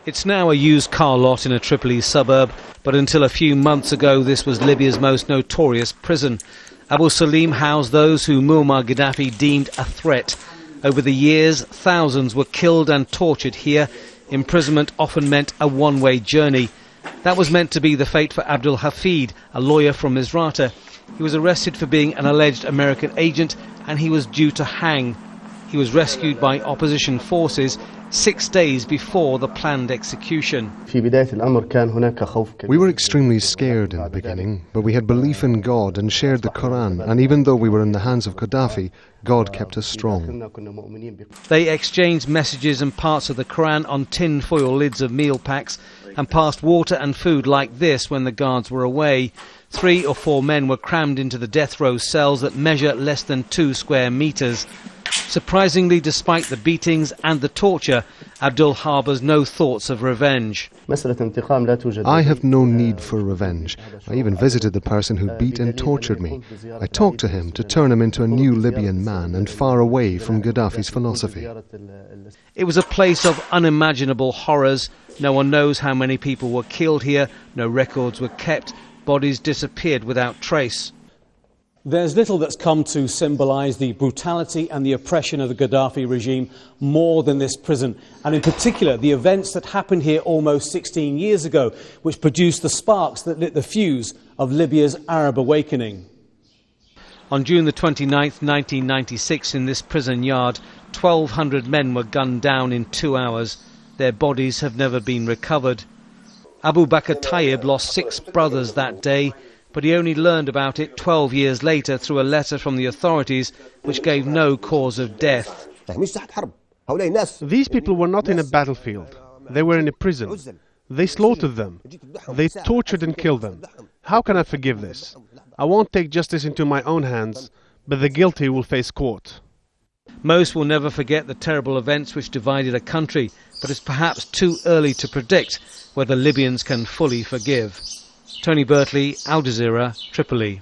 It's now a used car lot in a Tripoli suburb, but until a few months ago this was Libya's most notorious prison. Abu Salim housed those who Muammar Gaddafi deemed a threat. Over the years, thousands were killed and tortured here. Imprisonment often meant a one-way journey. That was meant to be the fate for Abdul Hafid, a lawyer from Misrata. He was arrested for being an alleged American agent and he was due to hang. He was rescued by opposition forces 6 days before the planned execution. We were extremely scared in the beginning, but we had belief in God and shared the Quran, and even though we were in the hands of Gaddafi, God kept us strong. They exchanged messages and parts of the Quran on tin foil lids of meal packs and passed water and food like this when the guards were away. 3 or 4 men were crammed into the death row cells that measure less than 2 square meters. Surprisingly, despite the beatings and the torture, Abdul harbours no thoughts of revenge. I have no need for revenge. I even visited the person who beat and tortured me. I talked to him to turn him into a new Libyan man and far away from Gaddafi's philosophy. It was a place of unimaginable horrors. No one knows how many people were killed here. No records were kept. Bodies disappeared without trace. There's little that's come to symbolise the brutality and the oppression of the Gaddafi regime more than this prison, and in particular the events that happened here almost 16 years ago, which produced the sparks that lit the fuse of Libya's Arab awakening. On June the 29th, 1996, in this prison yard, 1,200 men were gunned down in 2 hours. Their bodies have never been recovered. Abu Bakr Tayyib lost 6 brothers that day, but he only learned about it 12 years later through a letter from the authorities which gave no cause of death. These people were not in a battlefield. They were in a prison. They slaughtered them. They tortured and killed them. How can I forgive this? I won't take justice into my own hands, but the guilty will face court. Most will never forget the terrible events which divided a country, but it's perhaps too early to predict whether Libyans can fully forgive. Tony Bertley, Al Jazeera, Tripoli.